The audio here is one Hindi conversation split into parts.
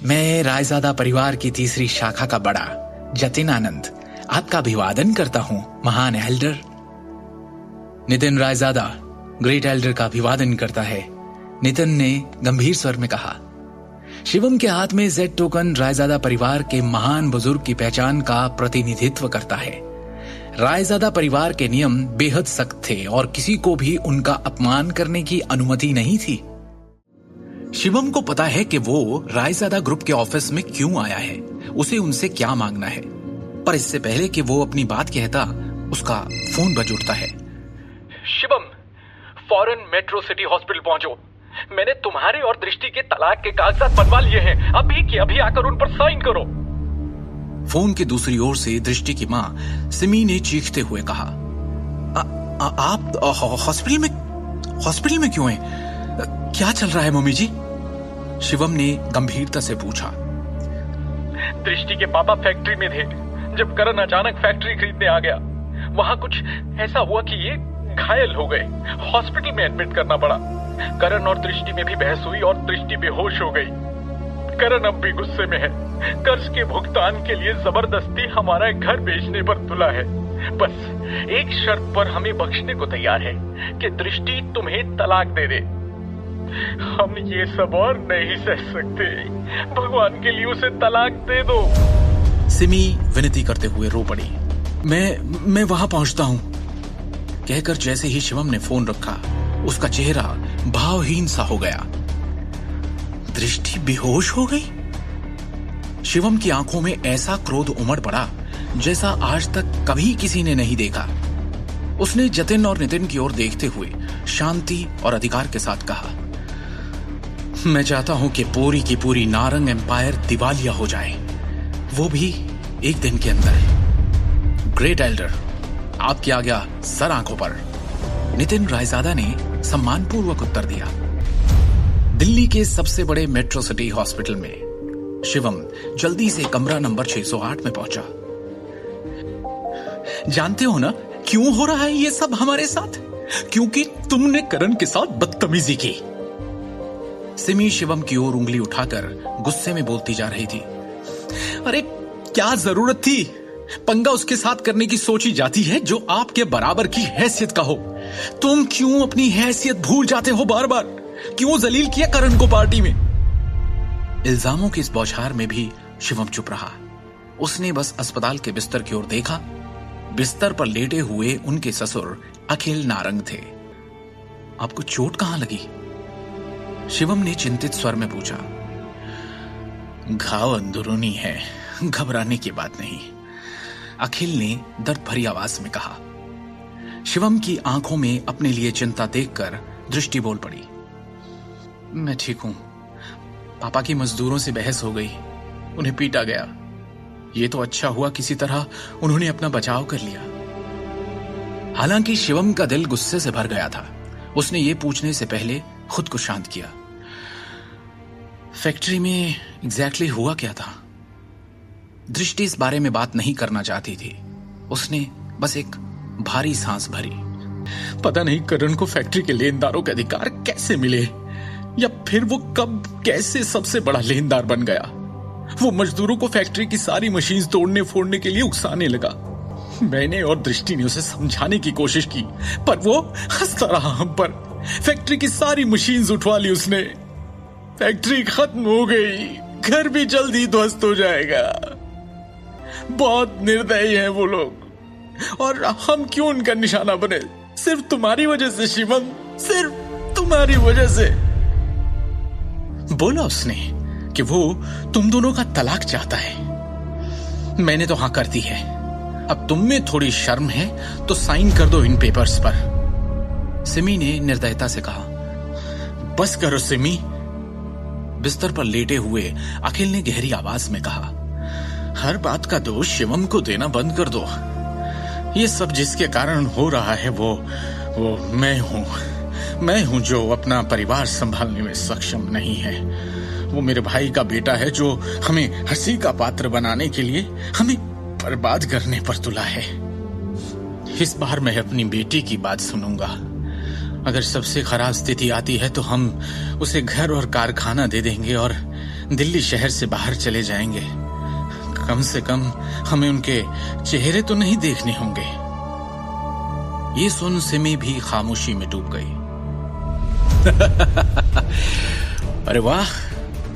मैं रायजादा परिवार की तीसरी शाखा का बड़ा जतिन आनंद आपका अभिवादन करता हूं, महान Elder. Nitin Raizada great Elder का अभिवादन करता है, नितिन ने गंभीर स्वर में कहा। शिवम के हाथ में जेड टोकन रायजादा परिवार के महान बुजुर्ग की पहचान का प्रतिनिधित्व करता है। रायजादा परिवार के नियम बेहद सख्त थे और किसी को भी उनका अपमान करने की अनुमति नहीं थी। शिवम को पता है कि वो रायजादा ग्रुप के ऑफिस में क्यों आया है, उसे उनसे क्या मांगना है। पर इससे पहले कि वो अपनी बात कहता, उसका फोन बज उठता है। शिवम, फौरन मेट्रो सिटी हॉस्पिटल पहुंचो। मैंने तुम्हारे और दृष्टि के तलाक के कागजात बनवा लिए हैं। अभी के अभी आकर उन पर साइन करो। फोन की दूसरी ओर से दृष्टि की माँ सिमी ने चीखते हुए कहा, आप हॉस्पिटल में क्यों हैं? क्या चल रहा है मम्मी जी? शिवम ने गंभीरता से पूछा। दृष्टि के पापा फैक्ट्री में थे जब करण अचानक फैक्ट्री खरीदने आ गया। वहां कुछ ऐसा हुआ कि ये घायल हो गए। हॉस्पिटल में एडमिट करना पड़ा। करण और दृष्टि में भी बहस हुई और दृष्टि बेहोश हो गई। करण अब भी गुस्से में है। कर्ज के भुगतान के लिए जबरदस्ती हमारा घर बेचने पर तुला है। बस एक शर्त पर हमें बख्शने को तैयार है कि दृष्टि तुम्हें तलाक दे दे। हम ये सब और नहीं सह सकते। भगवान के लिए उसे तलाक दे दो। सिमी विनती करते हुए रो पड़ी। मैं वहां पहुंचता हूं, कहकर जैसे ही शिवम ने फोन रखा, उसका चेहरा भावहीन सा हो गया। दृष्टि बेहोश हो गई। शिवम की आंखों में ऐसा क्रोध उमड़ पड़ा जैसा आज तक कभी किसी ने नहीं देखा। उसने जतिन और नितिन की ओर देखते हुए शांति और अधिकार के साथ कहा, मैं चाहता हूं कि पूरी की पूरी नारंग एम्पायर दिवालिया हो जाए, वो भी एक दिन के अंदर। ग्रेट एल्डर, आपकी आज्ञा सर आंखों पर। नितिन रायजादा ने सम्मानपूर्वक उत्तर दिया। दिल्ली के सबसे बड़े मेट्रो सिटी हॉस्पिटल में शिवम जल्दी से कमरा नंबर 608 में पहुंचा। जानते हो ना क्यों हो रहा है ये सब हमारे साथ? क्योंकि तुमने करण के साथ बदतमीजी की। सिमी शिवम की ओर उंगली उठाकर गुस्से में बोलती जा रही थी। अरे क्या जरूरत थी? पंगा उसके साथ करने की सोची जाती है जो आपके बराबर की हैसियत का हो। तुम क्यों अपनी हैसियत भूल जाते हो बार बार? क्यों जलील किया करण को पार्टी में? इल्जामों की इस बौछार में भी शिवम चुप रहा। उसने बस अस्पताल के बिस्तर की ओर देखा। बिस्तर पर लेटे हुए उनके ससुर अखिल नारंग थे। आपको चोट कहां लगी? शिवम ने चिंतित स्वर में पूछा। घाव अंदरूनी है, घबराने की बात नहीं, अखिल ने दर्द भरी आवाज में कहा। शिवम की आंखों में अपने लिए चिंता देखकर दृष्टि बोल पड़ी। मैं ठीक हूं। पापा की मजदूरों से बहस हो गई, उन्हें पीटा गया। ये तो अच्छा हुआ किसी तरह उन्होंने अपना बचाव कर लिया। हालांकि शिवम का दिल गुस्से से भर गया था। उसने ये पूछने से पहले खुद को शांत किया। फैक्ट्री में एग्जैक्टली हुआ क्या था? दृष्टि इस बारे में बात नहीं करना चाहती थी। उसने बस एक भारी सांस भरी। पता नहीं करण को फैक्ट्री के लेनदारों के अधिकार कैसे मिले, या फिर वो कब कैसे सबसे बड़ा लेनदार बन गया। वो मजदूरों को फैक्ट्री की सारी मशीन तोड़ने फोड़ने के लिए उकसाने लगा। मैंने और दृष्टि ने उसे समझाने की कोशिश की, पर वो हंसता रहा हम पर। फैक्ट्री की सारी मशीन्स उठवा ली उसने। फैक्ट्री खत्म हो गई, घर भी जल्दी ध्वस्त हो जाएगा। बहुत निर्दयी हैं वो लोग, और हम क्यों उनका निशाना बने? सिर्फ तुम्हारी वजह से शिवम, सिर्फ तुम्हारी वजह से। बोला उसने कि वो तुम दोनों का तलाक चाहता है। मैंने तो हां कर दी है। अब तुम में थोड़ी शर्म है तो साइन कर दो इन पेपर्स पर। सिमी ने निर्दयता से कहा। बस करो सिमी, बिस्तर पर लेटे हुए अखिल ने गहरी आवाज में कहा। हर बात का दोष शिवम को देना बंद कर दो। ये सब जिसके कारण हो रहा है वो मैं हूं जो अपना परिवार संभालने में सक्षम नहीं है। वो मेरे भाई का बेटा है जो हमें हंसी का पात्र बनाने के लिए हमें बर्बाद करने पर तुला है। इस बार मैं अपनी बेटी की बात सुनूंगा। अगर सबसे खराब स्थिति आती है तो हम उसे घर और कारखाना दे देंगे और दिल्ली शहर से बाहर चले जाएंगे, कम से कम हमें उनके चेहरे तो नहीं देखने होंगे। ये सुन सिमी भी खामोशी में डूब गई। अरे वाह,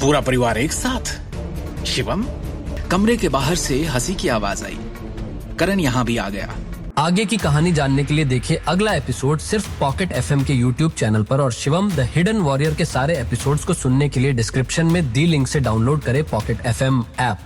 पूरा परिवार एक साथ। शिवम। कमरे के बाहर से हंसी की आवाज आई। करण यहाँ भी आ गया। आगे की कहानी जानने के लिए देखिए अगला एपिसोड सिर्फ पॉकेट एफएम के YouTube चैनल पर, और शिवम द हिडन वॉरियर के सारे एपिसोड्स को सुनने के लिए डिस्क्रिप्शन में दी लिंक से डाउनलोड करें पॉकेट एफएम ऐप।